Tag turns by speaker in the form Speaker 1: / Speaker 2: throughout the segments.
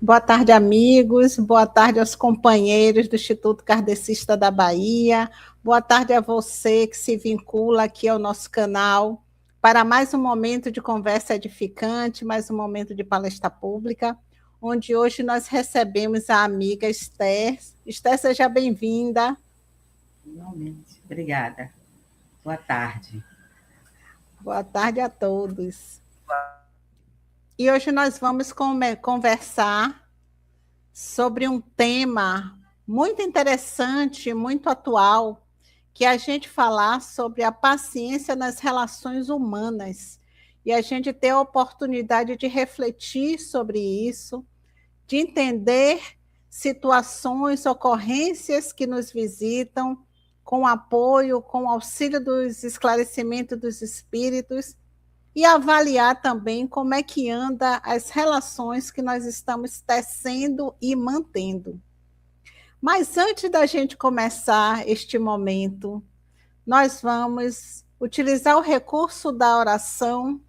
Speaker 1: Boa tarde, amigos. Boa tarde aos companheiros do Instituto Kardecista da Bahia. Boa tarde a você que se vincula aqui ao nosso canal para mais um momento de conversa edificante, mais um momento de palestra pública, onde hoje nós recebemos a amiga Esther. Esther, seja bem-vinda.
Speaker 2: Igualmente. Obrigada. Boa tarde.
Speaker 1: Boa tarde a todos. E hoje nós vamos conversar sobre um tema muito interessante, muito atual, que é a gente falar sobre a paciência nas relações humanas. E a gente ter a oportunidade de refletir sobre isso, de entender situações, ocorrências que nos visitam, com apoio, com auxílio dos esclarecimentos dos espíritos, e avaliar também como é que anda as relações que nós estamos tecendo e mantendo. Mas antes da gente começar este momento, nós vamos utilizar o recurso da oração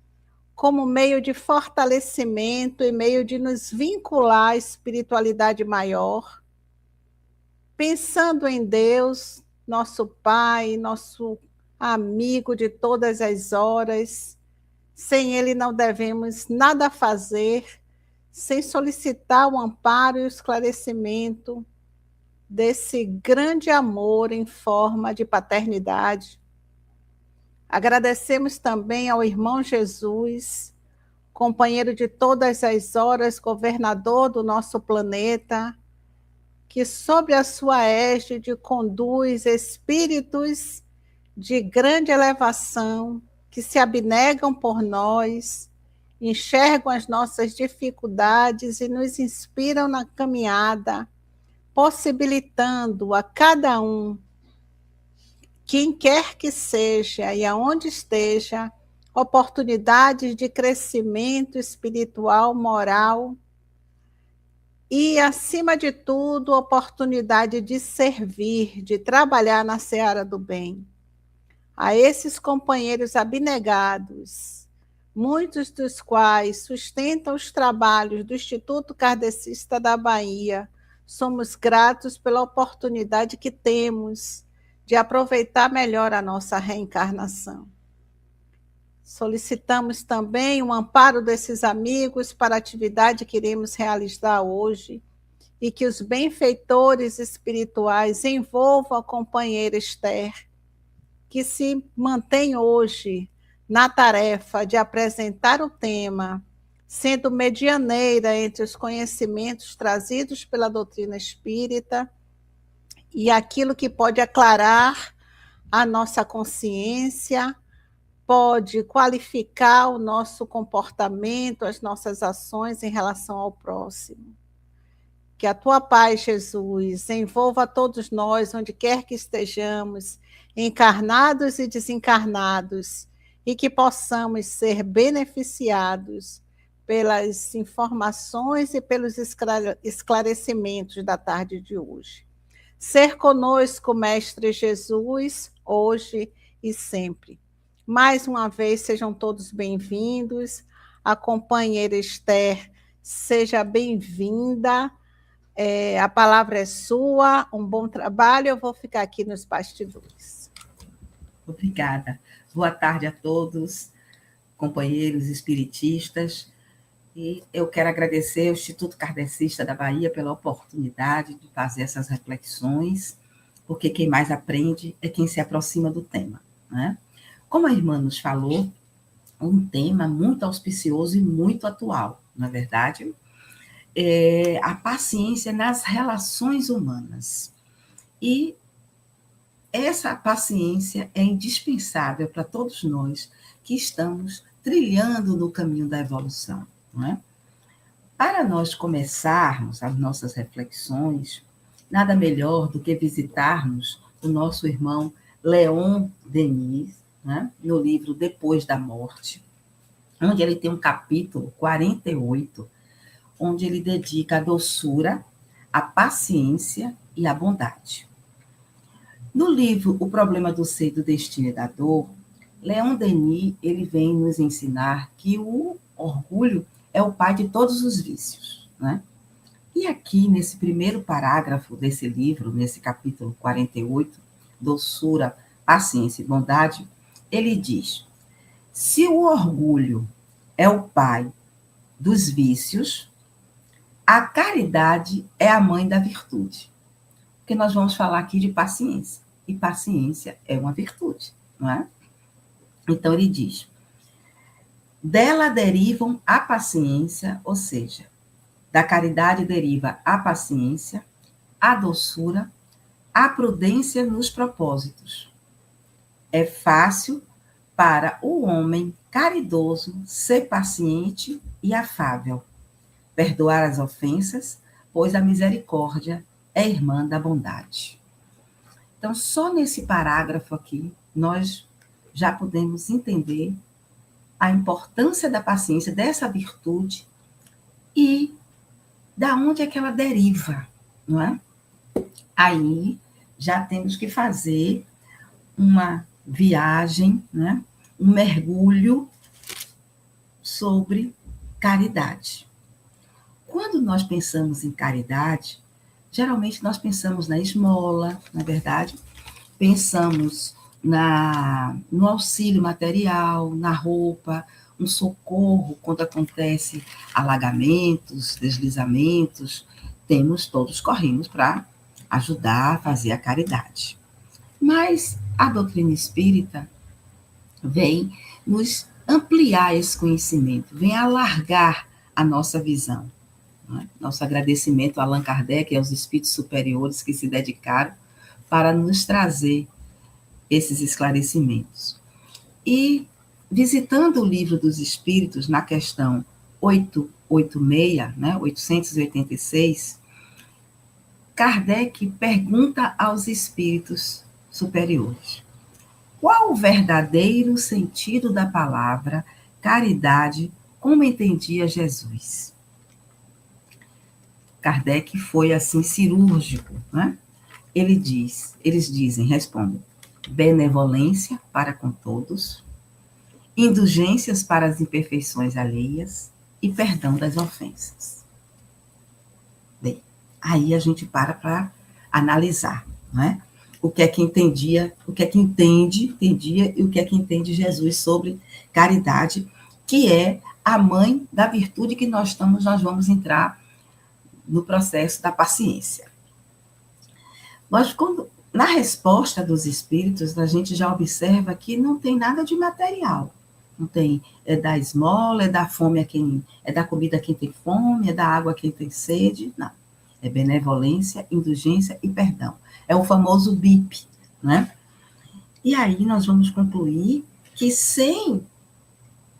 Speaker 1: como meio de fortalecimento e meio de nos vincular à espiritualidade maior, pensando em Deus, nosso Pai, nosso amigo de todas as horas. Sem ele não devemos nada fazer, sem solicitar o amparo e o esclarecimento desse grande amor em forma de paternidade. Agradecemos também ao irmão Jesus, companheiro de todas as horas, governador do nosso planeta, que sob a sua égide conduz espíritos de grande elevação, que se abnegam por nós, enxergam as nossas dificuldades e nos inspiram na caminhada, possibilitando a cada um, quem quer que seja e aonde esteja, oportunidades de crescimento espiritual, moral e, acima de tudo, oportunidade de servir, de trabalhar na seara do bem. A esses companheiros abnegados, muitos dos quais sustentam os trabalhos do Instituto Kardecista da Bahia, somos gratos pela oportunidade que temos de aproveitar melhor a nossa reencarnação. Solicitamos também o amparo desses amigos para a atividade que iremos realizar hoje e que os benfeitores espirituais envolvam a companheira Esther, que se mantém hoje na tarefa de apresentar o tema, sendo medianeira entre os conhecimentos trazidos pela doutrina espírita e aquilo que pode aclarar a nossa consciência, pode qualificar o nosso comportamento, as nossas ações em relação ao próximo. Que a tua paz, Jesus, envolva todos nós, onde quer que estejamos, encarnados e desencarnados, e que possamos ser beneficiados pelas informações e pelos esclarecimentos da tarde de hoje. Ser conosco, Mestre Jesus, hoje e sempre. Mais uma vez, sejam todos bem-vindos. A companheira Esther, seja bem-vinda. A palavra é sua, um bom trabalho, eu vou ficar aqui nos bastidores.
Speaker 2: Obrigada. Boa tarde a todos, companheiros espiritistas, e eu quero agradecer ao Instituto Kardecista da Bahia pela oportunidade de fazer essas reflexões, porque quem mais aprende é quem se aproxima do tema, né? Como a irmã nos falou, um tema muito auspicioso e muito atual, não é verdade? A paciência nas relações humanas. E essa paciência é indispensável para todos nós que estamos trilhando no caminho da evolução, não é? Para nós começarmos as nossas reflexões, nada melhor do que visitarmos o nosso irmão Leon Denis, né, no livro Depois da Morte, onde ele tem um capítulo 48, onde ele dedica a doçura, a paciência e a bondade. No livro O Problema do Ser e do Destino e da Dor, Leon Denis ele vem nos ensinar que o orgulho é o pai de todos os vícios, né? E aqui, nesse primeiro parágrafo desse livro, nesse capítulo 48, Doçura, Paciência e Bondade, ele diz: se o orgulho é o pai dos vícios, a caridade é a mãe da virtude. Porque nós vamos falar aqui de paciência. E paciência é uma virtude, não é? Então ele diz: dela derivam a paciência, ou seja, da caridade deriva a paciência, a doçura, a prudência nos propósitos. É fácil para o homem caridoso ser paciente e afável, perdoar as ofensas, pois a misericórdia é irmã da bondade. Então, só nesse parágrafo aqui, nós já podemos entender a importância da paciência, dessa virtude, e da onde é que ela deriva, não é? Aí já temos que fazer uma viagem, né? Um mergulho sobre caridade. Quando nós pensamos em caridade, geralmente nós pensamos na esmola, na verdade, pensamos no auxílio material, na roupa, um socorro quando acontece alagamentos, deslizamentos, corremos para ajudar a fazer a caridade. Mas a doutrina espírita vem nos ampliar esse conhecimento, vem alargar a nossa visão. Né? Nosso agradecimento a Allan Kardec e aos espíritos superiores que se dedicaram para nos trazer esses esclarecimentos. E, visitando o Livro dos Espíritos, na questão 886, né, 886, Kardec pergunta aos espíritos superiores: qual o verdadeiro sentido da palavra caridade, como entendia Jesus? Kardec foi assim cirúrgico, né? Eles dizem, respondem: benevolência para com todos, indulgências para as imperfeições alheias e perdão das ofensas. Bem, aí a gente para analisar, não é? O que é que entendia e o que é que entende Jesus sobre caridade, que é a mãe da virtude que nós vamos entrar no processo da paciência. Mas na resposta dos espíritos, a gente já observa que não tem nada de material. Não tem, é da esmola, é da fome é da comida a quem tem fome, é da água a quem tem sede, não. É benevolência, indulgência e perdão. É o famoso BIP, né? E aí nós vamos concluir que sem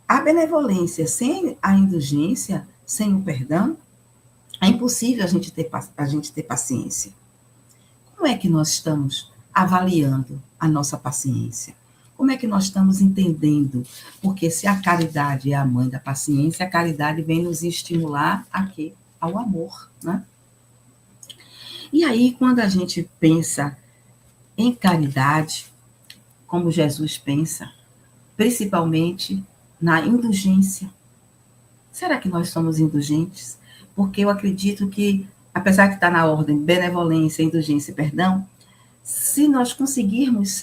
Speaker 2: a benevolência, sem a indulgência, sem o perdão, é impossível a gente ter paciência. Como é que nós estamos avaliando a nossa paciência? Como é que nós estamos entendendo? Porque se a caridade é a mãe da paciência, a caridade vem nos estimular aqui ao amor, né? E aí, quando a gente pensa em caridade, como Jesus pensa, principalmente na indulgência, será que nós somos indulgentes? Porque eu acredito que, apesar de estar na ordem benevolência, indulgência e perdão, se nós conseguirmos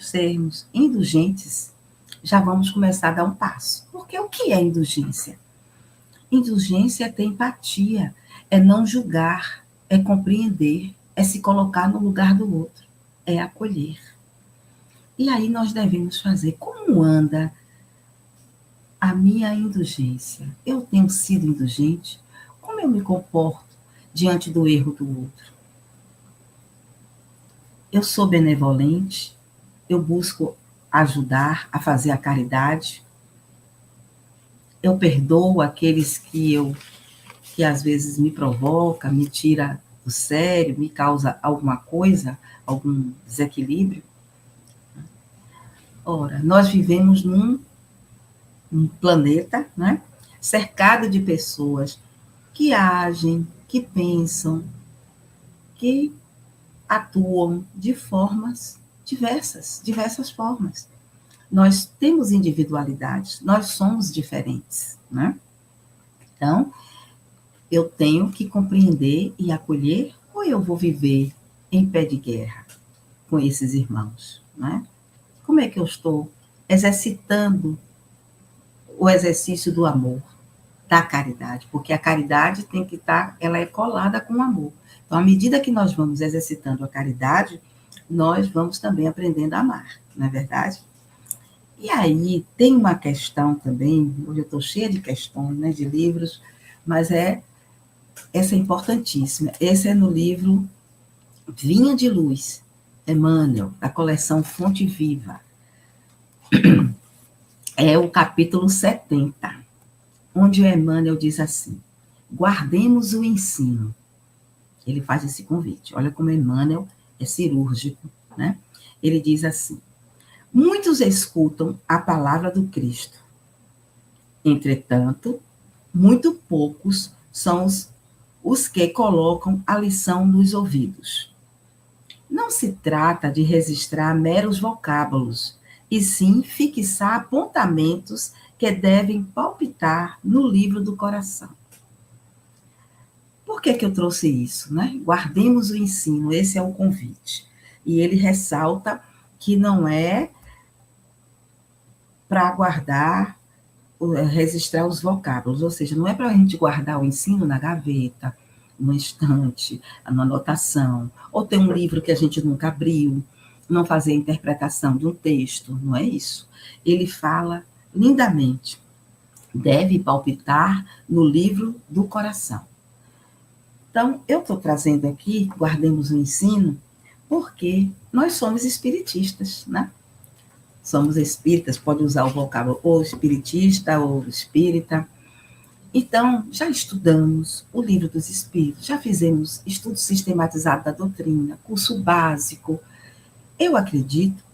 Speaker 2: sermos indulgentes, já vamos começar a dar um passo. Porque o que é indulgência? Indulgência é ter empatia, é não julgar, é compreender, é se colocar no lugar do outro, é acolher. E aí nós devemos fazer como anda a minha indulgência. Eu tenho sido indulgente? Como eu me comporto diante do erro do outro? Eu sou benevolente? Eu busco ajudar a fazer a caridade? Eu perdoo aqueles que às vezes me provoca, me tira do sério, me causa alguma coisa, algum desequilíbrio? Ora, nós vivemos num planeta, né, cercado de pessoas que agem, que pensam, que atuam de formas diversas formas. Nós temos individualidades, nós somos diferentes, né? Então, eu tenho que compreender e acolher, ou eu vou viver em pé de guerra com esses irmãos, né? Como é que eu estou exercitando o exercício do amor, da caridade? Porque a caridade tem que estar, ela é colada com o amor. Então, à medida que nós vamos exercitando a caridade, nós vamos também aprendendo a amar, não é verdade? E aí tem uma questão também, hoje eu estou cheia de questões, né, de livros, mas essa é importantíssima. Esse é no livro Vinha de Luz, Emmanuel, da coleção Fonte Viva. É o capítulo 70, onde o Emmanuel diz assim: guardemos o ensino. Ele faz esse convite. Olha como Emmanuel é cirúrgico, né? Ele diz assim: muitos escutam a palavra do Cristo. Entretanto, muito poucos são os que colocam a lição nos ouvidos. Não se trata de registrar meros vocábulos, e sim fixar apontamentos que devem palpitar no livro do coração. Por que eu trouxe isso, né? Guardemos o ensino, esse é o convite. E ele ressalta que não é para guardar, registrar os vocábulos, ou seja, não é para a gente guardar o ensino na gaveta, no estante, na anotação, ou ter um livro que a gente nunca abriu, não fazer a interpretação de um texto, não é isso. Ele fala lindamente, deve palpitar no livro do coração. Então, eu estou trazendo aqui, guardemos o ensino, porque nós somos espiritistas, né? Somos espíritas, pode usar o vocábulo ou espiritista ou espírita. Então, já estudamos o livro dos espíritos, já fizemos estudo sistematizado da doutrina, curso básico. Eu acredito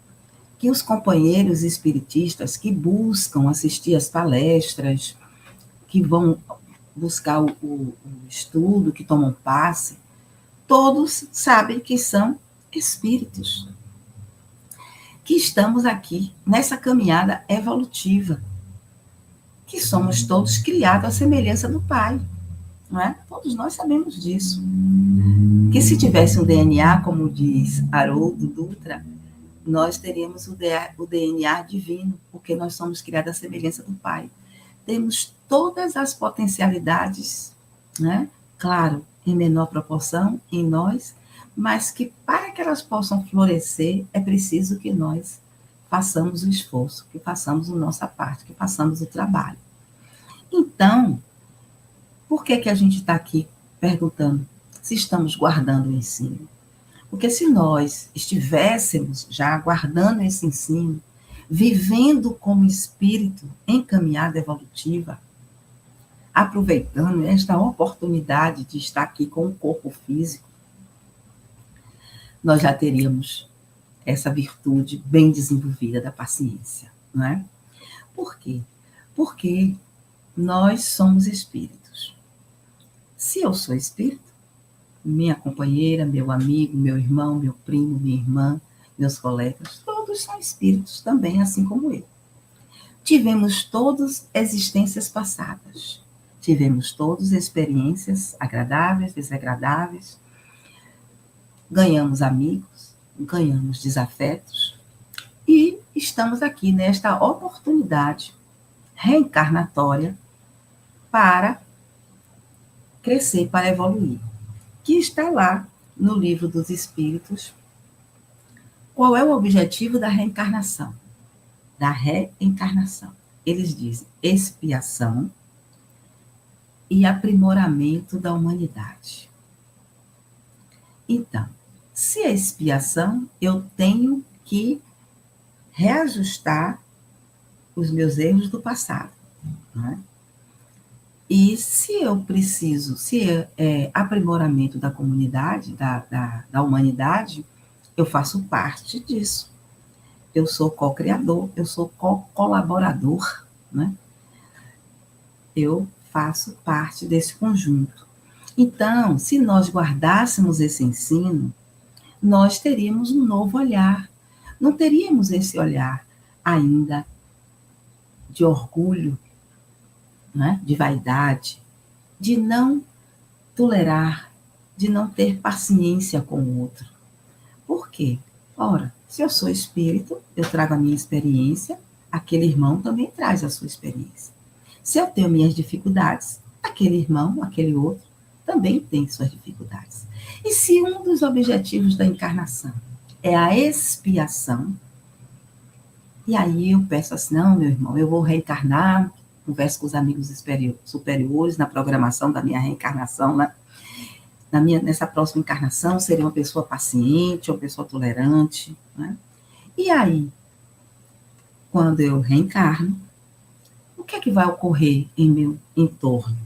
Speaker 2: que os companheiros espiritistas que buscam assistir às palestras, que vão buscar o estudo, que tomam passe, todos sabem que são espíritos, que estamos aqui nessa caminhada evolutiva, que somos todos criados à semelhança do Pai, não é? Todos nós sabemos disso. Que se tivesse um DNA, como diz Haroldo Dutra, nós teríamos o DNA divino, porque nós somos criados à semelhança do Pai. Temos todas as potencialidades, né? Claro, em menor proporção em nós, mas que para que elas possam florescer, é preciso que nós façamos o esforço, que façamos a nossa parte, que façamos o trabalho. Então, por que a gente está aqui perguntando se estamos guardando o ensino? Porque se nós estivéssemos já guardando esse ensino, vivendo como espírito em caminhada evolutiva, aproveitando esta oportunidade de estar aqui com o corpo físico, nós já teríamos essa virtude bem desenvolvida da paciência, não é? Por quê? Porque nós somos espíritos. Se eu sou espírito, minha companheira, meu amigo, meu irmão, meu primo, minha irmã, meus colegas, todos são espíritos também, assim como eu. Tivemos todos existências passadas, tivemos todos experiências agradáveis, desagradáveis, ganhamos amigos, ganhamos desafetos e estamos aqui nesta oportunidade reencarnatória para crescer, para evoluir, que está lá no Livro dos Espíritos. Qual é o objetivo da reencarnação? Da reencarnação. Eles dizem expiação e aprimoramento da humanidade. Então, se é expiação, eu tenho que reajustar os meus erros do passado, né? E se eu preciso, se é aprimoramento da comunidade, da humanidade, eu faço parte disso. Eu sou co-criador, eu sou co-colaborador, né? Eu faço parte desse conjunto. Então, se nós guardássemos esse ensino, nós teríamos um novo olhar. Não teríamos esse olhar ainda de orgulho, né? De vaidade, de não tolerar, de não ter paciência com o outro. Por quê? Ora, se eu sou espírito, eu trago a minha experiência, aquele irmão também traz a sua experiência. Se eu tenho minhas dificuldades, aquele irmão, aquele outro, também tem suas dificuldades. E se um dos objetivos da encarnação é a expiação, e aí eu peço assim, não, meu irmão, eu vou reencarnar, converso com os amigos superiores na programação da minha reencarnação, né? Nessa próxima encarnação, seria uma pessoa paciente, uma pessoa tolerante, né? E aí, quando eu reencarno, o que é que vai ocorrer em meu entorno?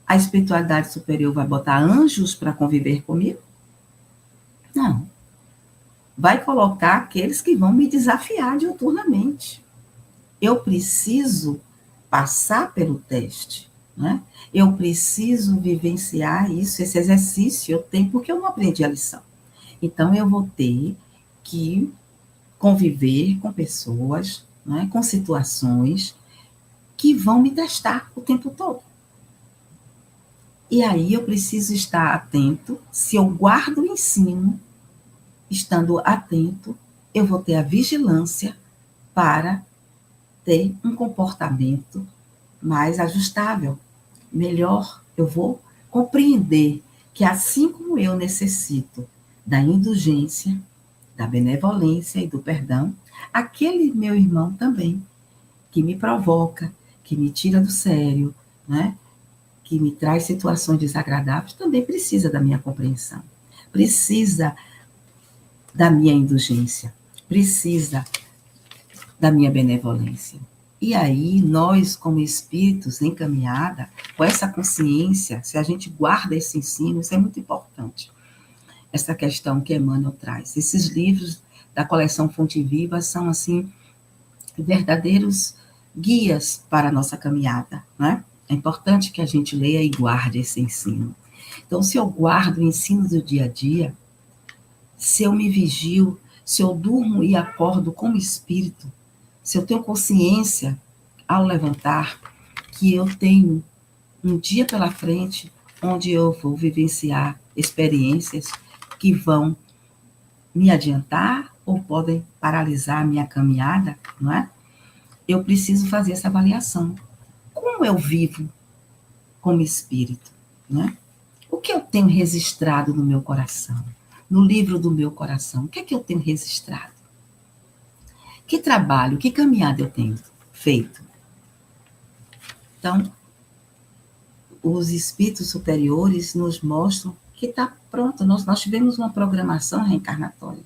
Speaker 2: A espiritualidade superior vai botar anjos para conviver comigo? Não. Vai colocar aqueles que vão me desafiar diuturnamente. Eu preciso passar pelo teste, né? Eu preciso vivenciar isso, esse exercício eu tenho, porque eu não aprendi a lição. Então, eu vou ter que conviver com pessoas, né, com situações que vão me testar o tempo todo. E aí eu preciso estar atento. Se eu guardo o ensino, estando atento, eu vou ter a vigilância para ter um comportamento mais ajustável, melhor. Eu vou compreender que assim como eu necessito da indulgência, da benevolência e do perdão, aquele meu irmão também, que me provoca, que me tira do sério, né? Que me traz situações desagradáveis, também precisa da minha compreensão, precisa da minha indulgência, precisa da minha benevolência. E aí, nós, como espíritos em caminhada, com essa consciência, se a gente guarda esse ensino, isso é muito importante. Essa questão que Emmanuel traz. Esses livros da coleção Fonte Viva são, assim, verdadeiros guias para a nossa caminhada, né? É importante que a gente leia e guarde esse ensino. Então, se eu guardo o ensino do dia a dia, se eu me vigio, se eu durmo e acordo como espírito, se eu tenho consciência ao levantar que eu tenho um dia pela frente onde eu vou vivenciar experiências que vão me adiantar ou podem paralisar a minha caminhada, não é? Eu preciso fazer essa avaliação. Como eu vivo como espírito, né? O que eu tenho registrado no meu coração? No livro do meu coração, o que é que eu tenho registrado? Que trabalho, que caminhada eu tenho feito? Então, os espíritos superiores nos mostram que está pronto. Nós tivemos uma programação reencarnatória.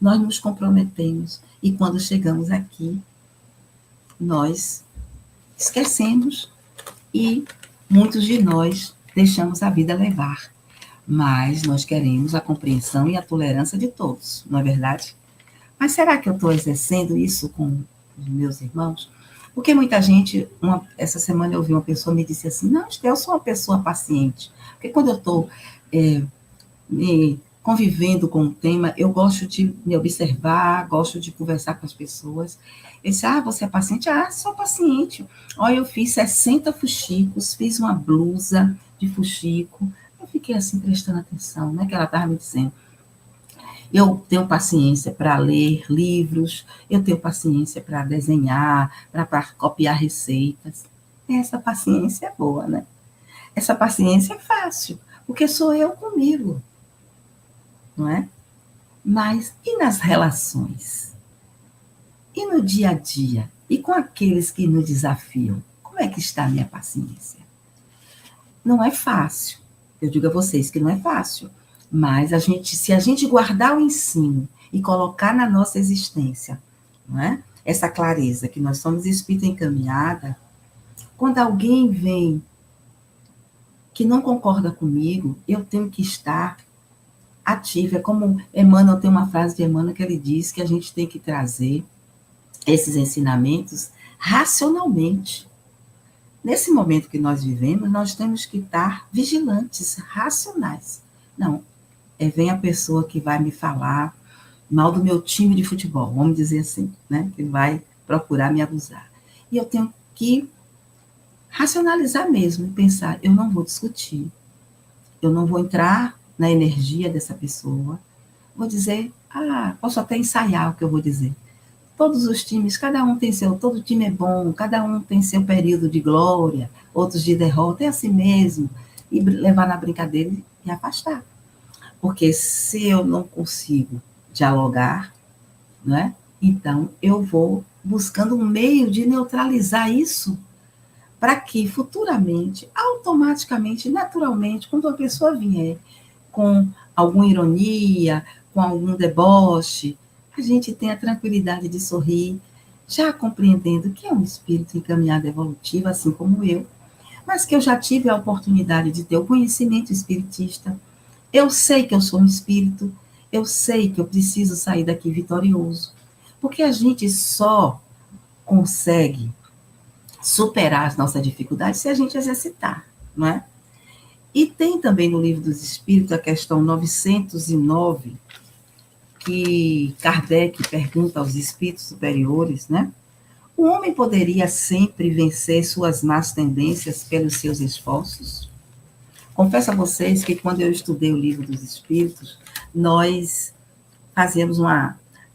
Speaker 2: Nós nos comprometemos e quando chegamos aqui, nós esquecemos e muitos de nós deixamos a vida levar. Mas nós queremos a compreensão e a tolerância de todos, não é verdade? Mas será que eu estou exercendo isso com os meus irmãos? Porque muita gente, essa semana eu ouvi uma pessoa me disse assim, não, eu sou uma pessoa paciente. Porque quando eu estou me convivendo com um tema, eu gosto de me observar, gosto de conversar com as pessoas. Eu disse, você é paciente? Sou paciente. Olha, eu fiz 60 fuxicos, fiz uma blusa de fuxico. Eu fiquei assim, prestando atenção, né, que ela estava me dizendo. Eu tenho paciência para ler livros, eu tenho paciência para desenhar, para copiar receitas. Essa paciência é boa, né? Essa paciência é fácil, porque sou eu comigo, não é? Mas e nas relações? E no dia a dia? E com aqueles que nos desafiam? Como é que está a minha paciência? Não é fácil. Eu digo a vocês que não é fácil. Mas se a gente guardar o ensino e colocar na nossa existência, não é? Essa clareza que nós somos espírito em caminhada, quando alguém vem que não concorda comigo, eu tenho que estar ativa. É como Emmanuel, tem uma frase de Emmanuel que ele diz que a gente tem que trazer esses ensinamentos racionalmente. Nesse momento que nós vivemos, nós temos que estar vigilantes, racionais. Não, vem a pessoa que vai me falar mal do meu time de futebol, vamos dizer assim, né? Que vai procurar me abusar. E eu tenho que racionalizar mesmo e pensar, eu não vou discutir, Eu não vou entrar na energia dessa pessoa. Vou dizer, posso até ensaiar o que eu vou dizer. Todos os times, cada um tem seu, todo time é bom, cada um tem seu período de glória, outros de derrota, é assim mesmo. E levar na brincadeira e afastar. Porque se eu não consigo dialogar, né, então eu vou buscando um meio de neutralizar isso para que futuramente, automaticamente, naturalmente, quando uma pessoa vier com alguma ironia, com algum deboche, a gente tenha a tranquilidade de sorrir, já compreendendo que é um espírito encaminhado evolutivo, assim como eu, mas que eu já tive a oportunidade de ter o conhecimento espiritista. Eu sei que eu sou um espírito, eu sei que eu preciso sair daqui vitorioso, porque a gente só consegue superar as nossas dificuldades se a gente exercitar, não é? E tem também no Livro dos Espíritos a questão 909, que Kardec pergunta aos espíritos superiores, né? O homem poderia sempre vencer suas más tendências pelos seus esforços? Confesso a vocês que quando eu estudei o Livro dos Espíritos, nós fazíamos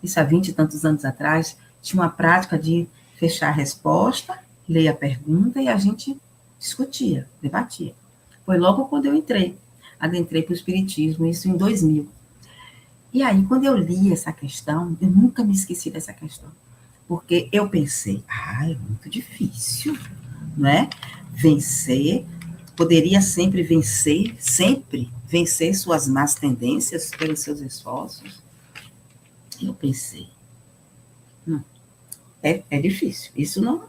Speaker 2: isso há 20 e tantos anos atrás, tinha uma prática de fechar a resposta, ler a pergunta e a gente discutia, debatia. Foi logo quando eu adentrei para o Espiritismo, isso em 2000. E aí, quando eu li essa questão, eu nunca me esqueci dessa questão, porque eu pensei, é muito difícil, não é? Poderia sempre vencer suas más tendências pelos seus esforços. Eu pensei, é difícil, isso não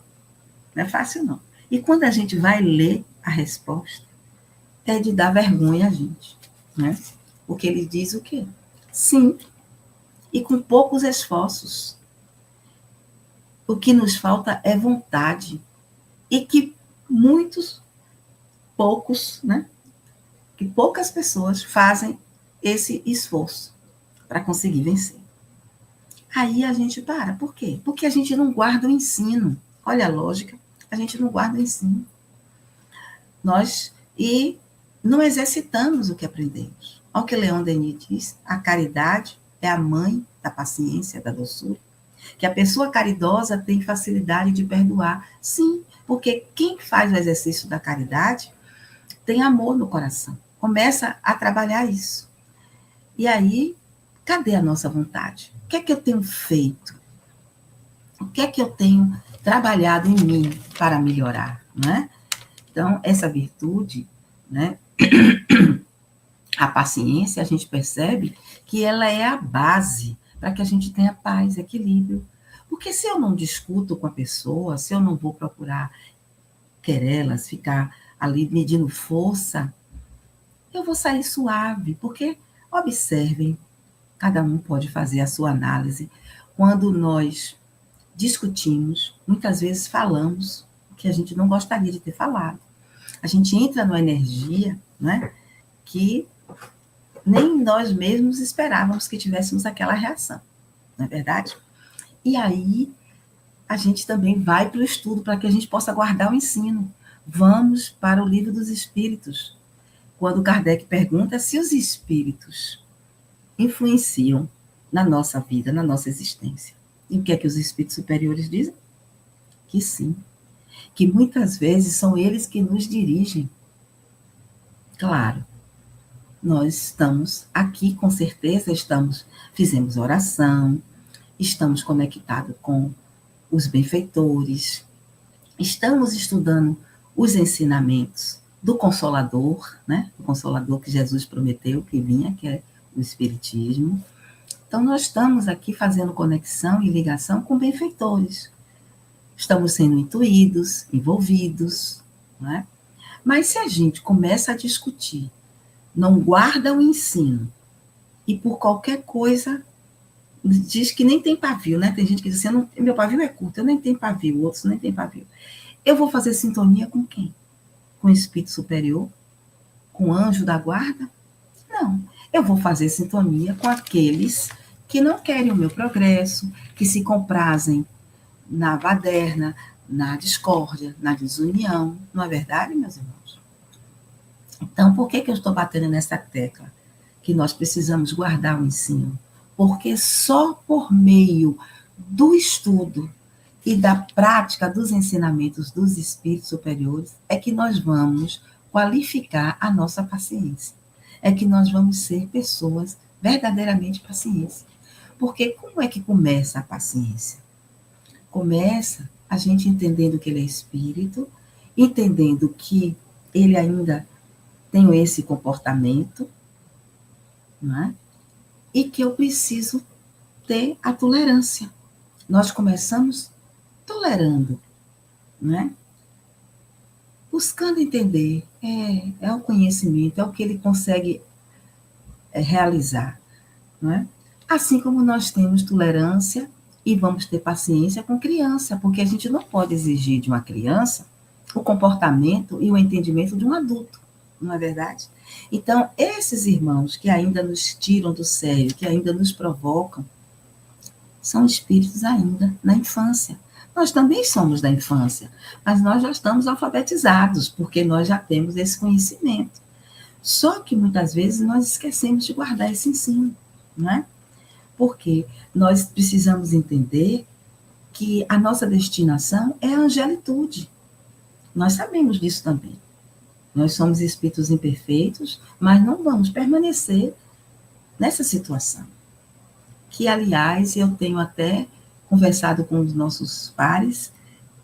Speaker 2: é fácil não. E quando a gente vai ler a resposta, é de dar vergonha a gente, né? Porque ele diz o quê? Sim, e com poucos esforços. O que nos falta é vontade. E que poucos, né? Que poucas pessoas fazem esse esforço para conseguir vencer. Aí a gente para. Por quê? Porque a gente não guarda o ensino. Olha a lógica. A gente não guarda o ensino. E não exercitamos o que aprendemos. Olha o que Leon Denis diz, a caridade é a mãe da paciência, da doçura. Que a pessoa caridosa tem facilidade de perdoar. Sim, porque quem faz o exercício da caridade tem amor no coração. Começa a trabalhar isso. E aí, cadê a nossa vontade? O que é que eu tenho feito? O que é que eu tenho trabalhado em mim para melhorar, não é? Então, essa virtude, né, a paciência, a gente percebe que ela é a base para que a gente tenha paz, equilíbrio. Porque se eu não discuto com a pessoa, se eu não vou procurar querelas, ficar ali medindo força, eu vou sair suave, porque, observem, cada um pode fazer a sua análise. Quando nós discutimos, muitas vezes falamos o que a gente não gostaria de ter falado. A gente entra numa energia, né, que nem nós mesmos esperávamos que tivéssemos aquela reação, não é verdade? E aí, a gente também vai para o estudo, para que a gente possa guardar o ensino. Vamos para o Livro dos Espíritos, quando Kardec pergunta se os espíritos influenciam na nossa vida, na nossa existência. E o que é que os espíritos superiores dizem? Que sim. Que muitas vezes são eles que nos dirigem. Claro, nós estamos aqui, com certeza, fizemos oração, estamos conectados com os benfeitores, estamos estudando os ensinamentos do Consolador, né? O Consolador que Jesus prometeu que vinha, que é o Espiritismo. Então, nós estamos aqui fazendo conexão e ligação com benfeitores. Estamos sendo intuídos, envolvidos, não é? Mas se a gente começa a discutir, não guarda o ensino, e por qualquer coisa, diz que nem tem pavio, né? Tem gente que diz assim, meu pavio é curto, eu nem tenho pavio, outros nem têm pavio. Eu vou fazer sintonia com quem? Com o espírito superior? Com o anjo da guarda? Não. Eu vou fazer sintonia com aqueles que não querem o meu progresso, que se comprazem na baderna, na discórdia, na desunião. Não é verdade, meus irmãos? Então, por que eu estou batendo nessa tecla? Que nós precisamos guardar o ensino. Porque só por meio do estudo e da prática dos ensinamentos dos espíritos superiores é que nós vamos qualificar a nossa paciência. É que nós vamos ser pessoas verdadeiramente pacientes. Porque como é que começa a paciência? Começa a gente entendendo que ele é espírito, entendendo que ele ainda tem esse comportamento, não é? E que eu preciso ter a tolerância. Nós começamos tolerando, né? Buscando entender, é o conhecimento, é o que ele consegue realizar, não é? Assim como nós temos tolerância e vamos ter paciência com criança, porque a gente não pode exigir de uma criança o comportamento e o entendimento de um adulto, não é verdade? Então, esses irmãos que ainda nos tiram do sério, que ainda nos provocam, são espíritos ainda na infância. Nós também somos da infância, mas nós já estamos alfabetizados, porque nós já temos esse conhecimento. Só que muitas vezes nós esquecemos de guardar esse ensino, não é? Porque nós precisamos entender que a nossa destinação é a angelitude. Nós sabemos disso também. Nós somos espíritos imperfeitos, mas não vamos permanecer nessa situação. Que, aliás, eu tenho até conversado com os nossos pares,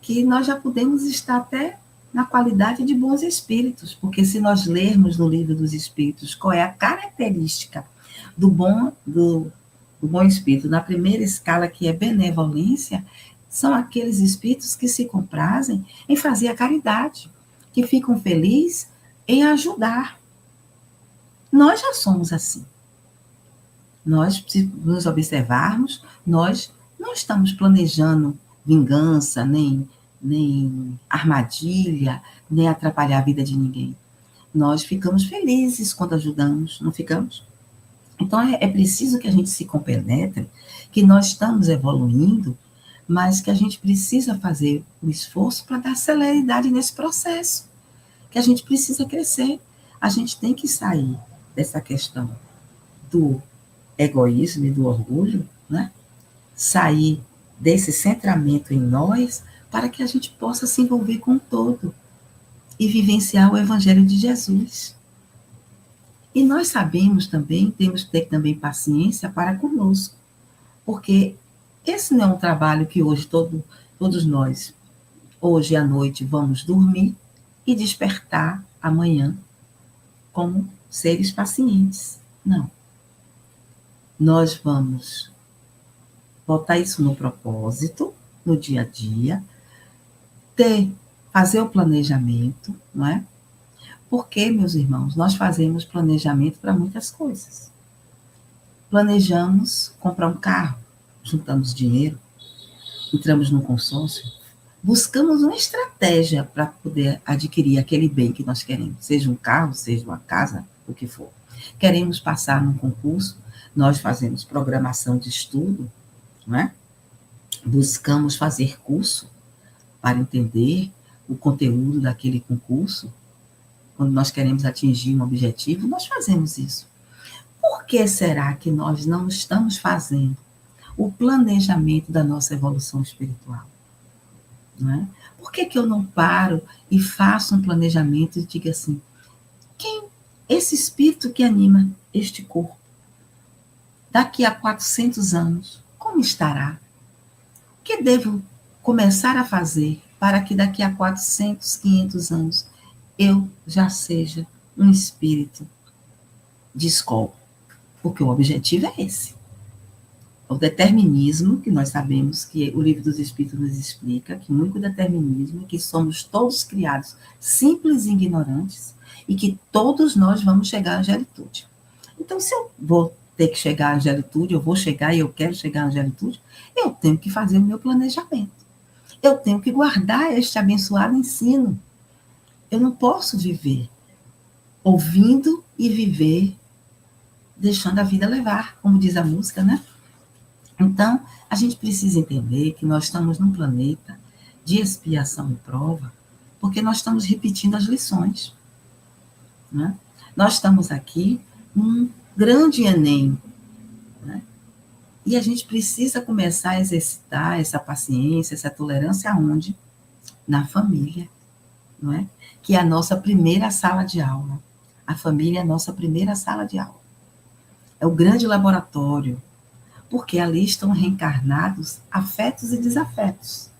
Speaker 2: que nós já podemos estar até na qualidade de bons espíritos, porque se nós lermos no livro dos espíritos qual é a característica do bom espírito, na primeira escala, que é benevolência, são aqueles espíritos que se comprazem em fazer a caridade, que ficam felizes em ajudar. Nós já somos assim. Nós, se nos observarmos, nós não estamos planejando vingança, nem armadilha, nem atrapalhar a vida de ninguém. Nós ficamos felizes quando ajudamos, não ficamos? Então, é preciso que a gente se compenetre, que nós estamos evoluindo, mas que a gente precisa fazer o esforço para dar celeridade nesse processo, que a gente precisa crescer. A gente tem que sair dessa questão do egoísmo e do orgulho, né? Sair desse centramento em nós para que a gente possa se envolver com o todo e vivenciar o Evangelho de Jesus. E nós sabemos também, temos que ter também paciência para conosco, porque esse não é um trabalho que hoje todos nós, hoje à noite, vamos dormir e despertar amanhã como seres pacientes. Não. Nós vamos botar isso no propósito, no dia a dia, fazer o planejamento, não é? Porque, meus irmãos, nós fazemos planejamento para muitas coisas. Planejamos comprar um carro, juntamos dinheiro, entramos num consórcio, buscamos uma estratégia para poder adquirir aquele bem que nós queremos, seja um carro, seja uma casa, o que for. Queremos passar num concurso, nós fazemos programação de estudo, não é? Buscamos fazer curso para entender o conteúdo daquele concurso. Quando nós queremos atingir um objetivo, nós fazemos isso. Por que será que nós não estamos fazendo o planejamento da nossa evolução espiritual? Não é? Por que eu não paro e faço um planejamento e digo assim, esse espírito que anima este corpo, daqui a 400 anos, como estará? O que devo começar a fazer para que daqui a 400, 500 anos eu já seja um espírito de escola? Porque o objetivo é esse. O determinismo, que nós sabemos que o Livro dos Espíritos nos explica, que o único determinismo é que somos todos criados simples e ignorantes e que todos nós vamos chegar à angelitude. Então, se eu vou ter que chegar à angelitude, eu vou chegar e eu quero chegar à angelitude, eu tenho que fazer o meu planejamento. Eu tenho que guardar este abençoado ensino. Eu não posso viver ouvindo e viver deixando a vida levar, como diz a música, né? Então, a gente precisa entender que nós estamos num planeta de expiação e prova, porque nós estamos repetindo as lições. né? Nós estamos aqui num grande Enem, né? E a gente precisa começar a exercitar essa paciência, essa tolerância aonde? Na família, não é? Que é a nossa primeira sala de aula. A família é a nossa primeira sala de aula. É o grande laboratório, porque ali estão reencarnados afetos e desafetos.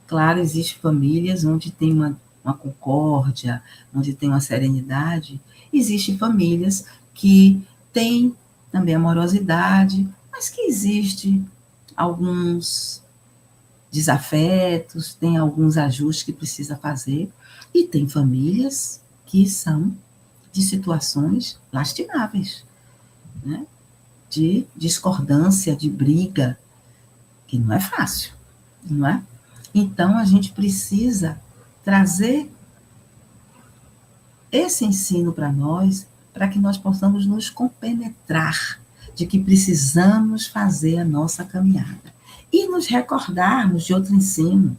Speaker 2: Claro, existem famílias onde tem uma concórdia, onde tem uma serenidade. Existem famílias que têm também amorosidade, mas que existe alguns desafetos, tem alguns ajustes que precisa fazer. E tem famílias que são de situações lastimáveis, né? De discordância, de briga, que não é fácil, não é? Então, a gente precisa trazer esse ensino para nós, para que nós possamos nos compenetrar de que precisamos fazer a nossa caminhada. E nos recordarmos de outro ensino.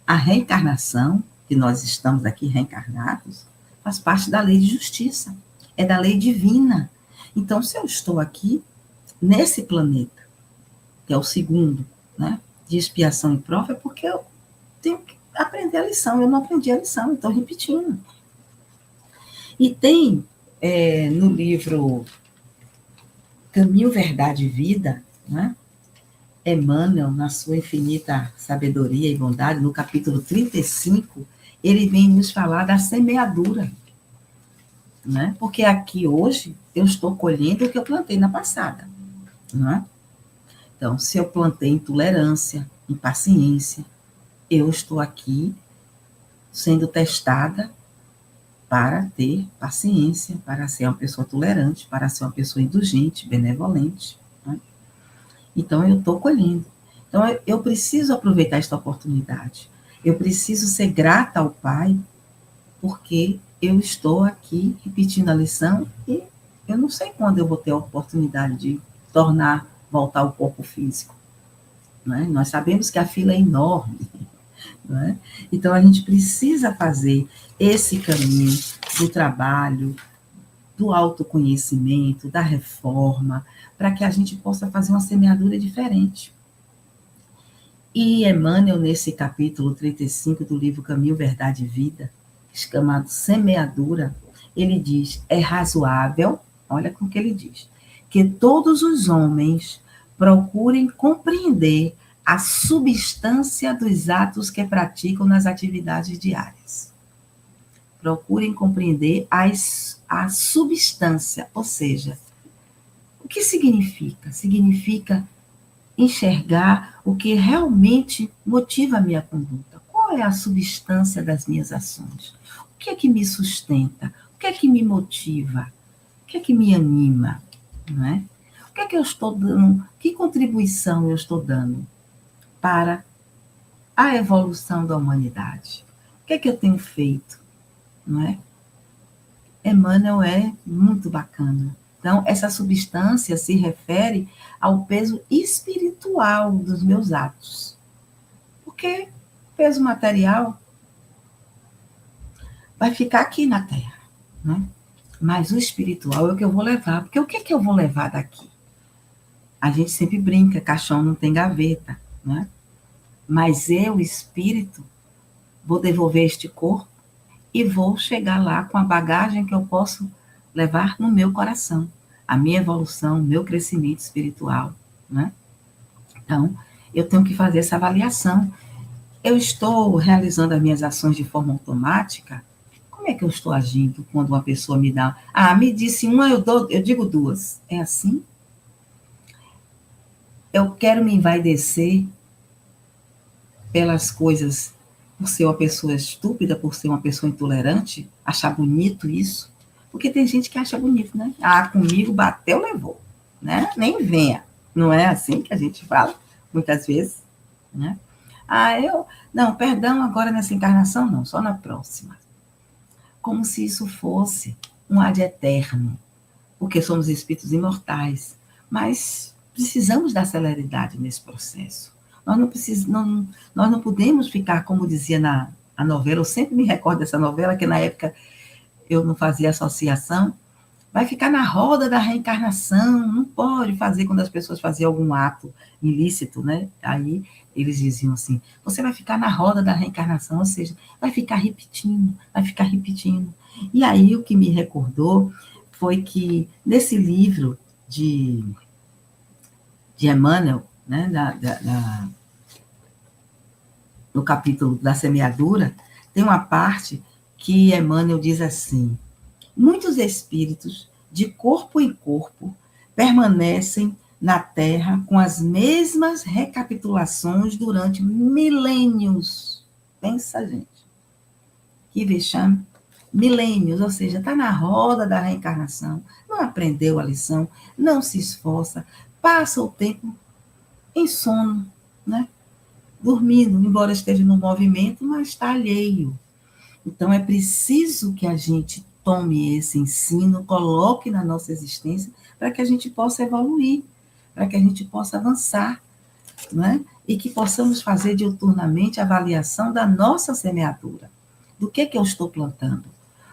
Speaker 2: A reencarnação, que nós estamos aqui reencarnados, faz parte da lei de justiça, é da lei divina. Então, se eu estou aqui, nesse planeta, que é o segundo, né, de expiação e prova, é porque eu tenho que aprender a lição. Eu não aprendi a lição, estou repetindo. E tem no livro Caminho, Verdade e Vida, né, Emmanuel, na sua infinita sabedoria e bondade, no capítulo 35, ele vem nos falar da semeadura. Né? Porque aqui hoje eu estou colhendo o que eu plantei na passada. Né? Então, se eu plantei intolerância, impaciência, eu estou aqui sendo testada para ter paciência, para ser uma pessoa tolerante, para ser uma pessoa indulgente, benevolente. Né? Então, eu estou colhendo. Então, eu preciso aproveitar esta oportunidade. Eu preciso ser grata ao Pai, porque eu estou aqui repetindo a lição e eu não sei quando eu vou ter a oportunidade de voltar ao corpo físico. Né? Nós sabemos que a fila é enorme. Né? Então, a gente precisa fazer esse caminho do trabalho, do autoconhecimento, da reforma, para que a gente possa fazer uma semeadura diferente. E Emmanuel, nesse capítulo 35 do livro Caminho, Verdade e Vida, chamado Semeadura, ele diz, é razoável, olha com o que ele diz, que todos os homens procurem compreender a substância dos atos que praticam nas atividades diárias. Procurem compreender a substância, ou seja, o que significa? Significa enxergar o que realmente motiva a minha conduta. Qual é a substância das minhas ações? O que é que me sustenta? O que é que me motiva? O que é que me anima? Não é? O que é que eu estou dando? Que contribuição eu estou dando para a evolução da humanidade? O que é que eu tenho feito? Não é? Emmanuel é muito bacana. Então, essa substância se refere ao peso espiritual dos meus atos. Porque o peso material vai ficar aqui na Terra, né? Mas o espiritual é o que eu vou levar. Porque o que é que eu vou levar daqui? A gente sempre brinca, caixão não tem gaveta, né? Mas eu, espírito, vou devolver este corpo e vou chegar lá com a bagagem que eu posso levar no meu coração. A minha evolução, o meu crescimento espiritual, né? Então, eu tenho que fazer essa avaliação. Eu estou realizando as minhas ações de forma automática? Como é que eu estou agindo quando uma pessoa me dá... me disse uma, eu digo duas. É assim? Eu quero me envaidecer pelas coisas, por ser uma pessoa estúpida, por ser uma pessoa intolerante, achar bonito isso? Porque tem gente que acha bonito, né? Comigo bateu, levou, né? Nem venha. Não é assim que a gente fala, muitas vezes, né? Não, perdão agora nessa encarnação, não, só na próxima. Como se isso fosse um ad eterno, porque somos espíritos imortais, mas precisamos da celeridade nesse processo. Nós não podemos ficar, como dizia na novela, eu sempre me recordo dessa novela, que na época eu não fazia associação, vai ficar na roda da reencarnação, não pode fazer quando as pessoas faziam algum ato ilícito, né? Aí eles diziam assim, você vai ficar na roda da reencarnação, ou seja, vai ficar repetindo, vai ficar repetindo. E aí o que me recordou foi que nesse livro de Emmanuel, né, no capítulo da semeadura, tem uma parte que Emmanuel diz assim, muitos espíritos, de corpo em corpo, permanecem na Terra com as mesmas recapitulações durante milênios. Pensa, gente. Que vexame. Milênios, ou seja, está na roda da reencarnação, não aprendeu a lição, não se esforça, passa o tempo em sono, né? Dormindo, embora esteja no movimento, mas está alheio. Então, é preciso que a gente tome esse ensino, coloque na nossa existência, para que a gente possa evoluir, para que a gente possa avançar, né? E que possamos fazer diuturnamente a avaliação da nossa semeadura. Do que eu estou plantando?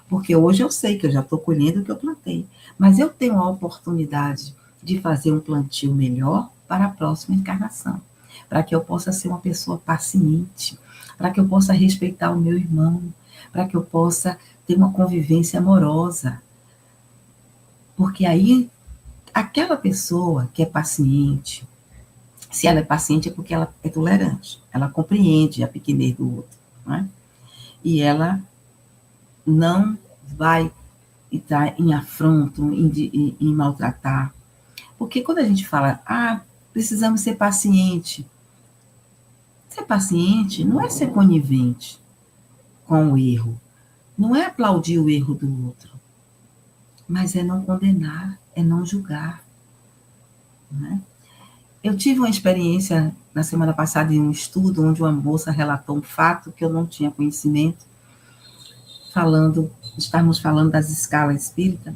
Speaker 2: Porque hoje eu sei que eu já estou colhendo o que eu plantei, mas eu tenho a oportunidade de fazer um plantio melhor para a próxima encarnação, para que eu possa ser uma pessoa paciente, para que eu possa respeitar o meu irmão, para que eu possa ter uma convivência amorosa. Porque aí, aquela pessoa que é paciente, se ela é paciente é porque ela é tolerante, ela compreende a pequenez do outro, né? E ela não vai entrar em afronto, em maltratar. Porque quando a gente fala, precisamos ser paciente, ser paciente não é ser conivente com o erro, não é aplaudir o erro do outro, mas é não condenar, é não julgar, né? Eu tive uma experiência na semana passada em um estudo onde uma moça relatou um fato que eu não tinha conhecimento, estávamos falando das escalas espírita,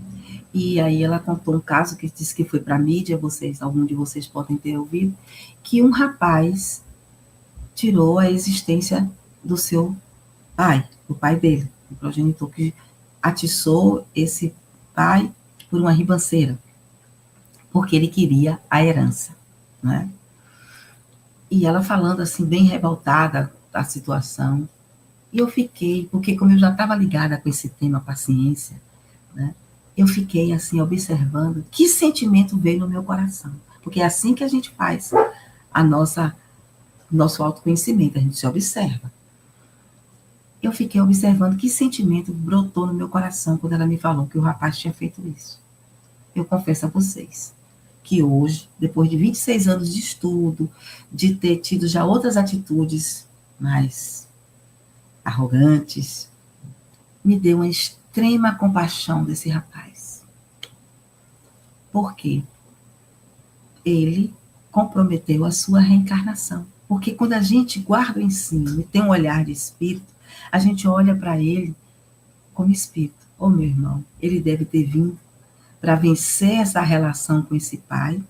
Speaker 2: e aí ela contou um caso que disse que foi para a mídia, algum de vocês podem ter ouvido, que um rapaz tirou a existência do seu pai, do pai dele, o progenitor que atiçou esse pai por uma ribanceira, porque ele queria a herança, né? E ela falando assim, bem revoltada da situação, e eu fiquei, porque como eu já estava ligada com esse tema paciência, né? Eu fiquei assim, observando que sentimento veio no meu coração, porque é assim que a gente faz nosso autoconhecimento, a gente se observa. Eu fiquei observando que sentimento brotou no meu coração quando ela me falou que o rapaz tinha feito isso. Eu confesso a vocês que hoje, depois de 26 anos de estudo, de ter tido já outras atitudes mais arrogantes, me deu uma extrema compaixão desse rapaz. Por quê? Ele comprometeu a sua reencarnação. Porque quando a gente guarda o ensino e tem um olhar de espírito, a gente olha para ele como espírito. Meu irmão, ele deve ter vindo para vencer essa relação com esse pai,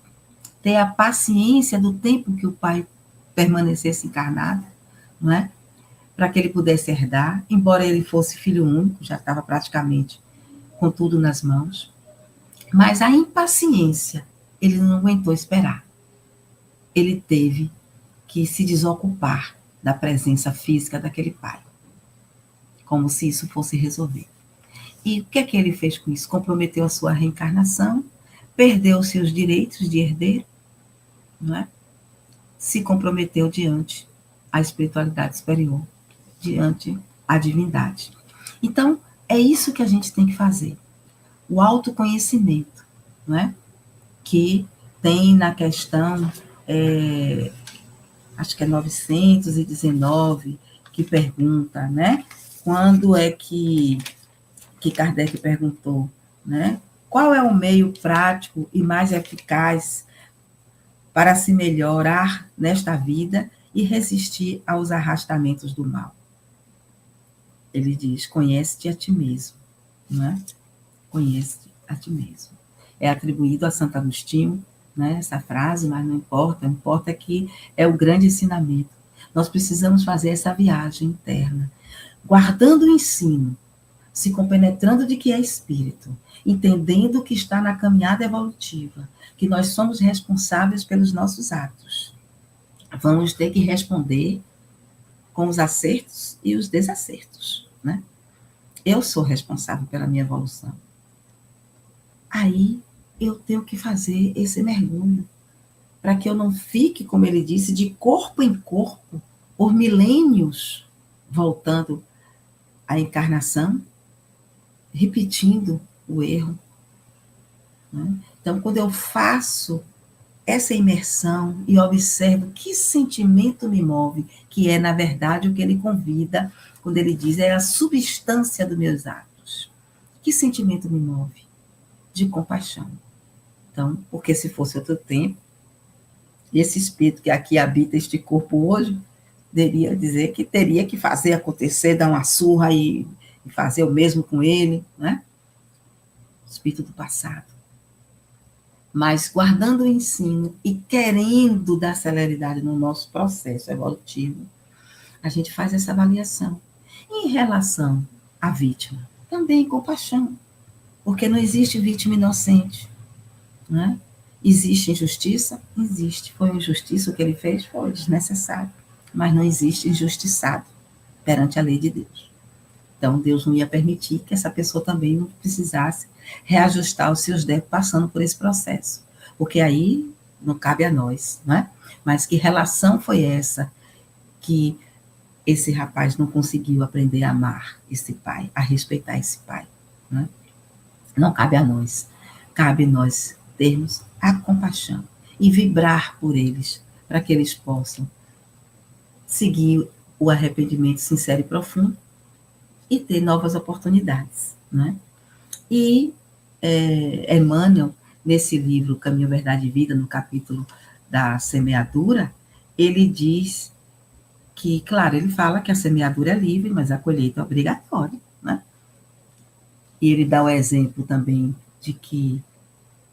Speaker 2: ter a paciência do tempo que o pai permanecesse encarnado, não é? Para que ele pudesse herdar, embora ele fosse filho único, já estava praticamente com tudo nas mãos. Mas a impaciência, ele não aguentou esperar. Ele teve que se desocupar da presença física daquele pai, como se isso fosse resolver. E o que é que ele fez com isso? Comprometeu a sua reencarnação, perdeu os seus direitos de herdeiro, não é? Se comprometeu diante a espiritualidade superior, diante a divindade. Então, é isso que a gente tem que fazer. O autoconhecimento, não é? Que tem na questão, acho que é 919, que pergunta, né? Quando é que Kardec perguntou, né? Qual é o meio prático e mais eficaz para se melhorar nesta vida e resistir aos arrastamentos do mal? Ele diz, conhece-te a ti mesmo, né? Conhece-te a ti mesmo. É atribuído a Santo Agostinho, né, essa frase, mas não importa, importa que é o grande ensinamento. Nós precisamos fazer essa viagem interna, guardando o ensino, se compenetrando de que é espírito, entendendo que está na caminhada evolutiva, que nós somos responsáveis pelos nossos atos. Vamos ter que responder com os acertos e os desacertos, né? Eu sou responsável pela minha evolução. Aí eu tenho que fazer esse mergulho, para que eu não fique, como ele disse, de corpo em corpo, por milênios, voltando à encarnação, repetindo o erro. Né? Então, quando eu faço essa imersão e observo que sentimento me move, que é, na verdade, o que ele convida, quando ele diz, é a substância dos meus atos. Que sentimento me move? De compaixão. Então, porque se fosse outro tempo, esse espírito que aqui habita este corpo hoje, deveria dizer que teria que fazer acontecer, dar uma surra e fazer o mesmo com ele, né? Espírito do passado. Mas guardando o ensino e querendo dar celeridade no nosso processo evolutivo, a gente faz essa avaliação. E em relação à vítima, também compaixão, porque não existe vítima inocente, né? Existe injustiça? Existe. Foi uma injustiça o que ele fez? Foi desnecessário. Mas não existe injustiçado perante a lei de Deus. Então, Deus não ia permitir que essa pessoa também não precisasse reajustar os seus débitos passando por esse processo. Porque aí não cabe a nós, né? Mas que relação foi essa que esse rapaz não conseguiu aprender a amar esse pai, a respeitar esse pai, né? Não cabe a nós. Cabe nós termos a compaixão e vibrar por eles, para que eles possam seguir o arrependimento sincero e profundo e ter novas oportunidades, né? E Emmanuel, nesse livro Caminho, Verdade e Vida, no capítulo da semeadura, ele diz que, claro, ele fala que a semeadura é livre, mas a colheita é obrigatória, né? E ele dá o exemplo também de que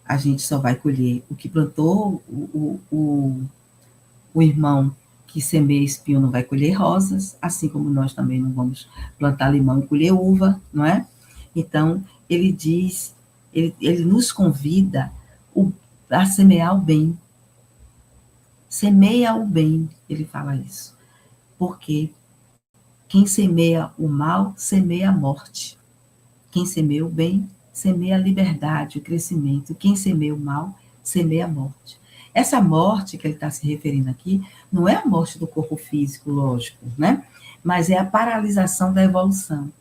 Speaker 2: a gente só vai colher o que plantou, o irmão que semeia espinho não vai colher rosas, assim como nós também não vamos plantar limão e colher uva, não é? Então, ele diz, ele nos convida a semear o bem. Semeia o bem, ele fala isso. Porque quem semeia o mal, semeia a morte. Quem semeia o bem, semeia a liberdade, o crescimento. Quem semeia o mal, semeia a morte. Essa morte que ele está se referindo aqui, não é a morte do corpo físico, lógico, né? Mas é a paralisação da evolução.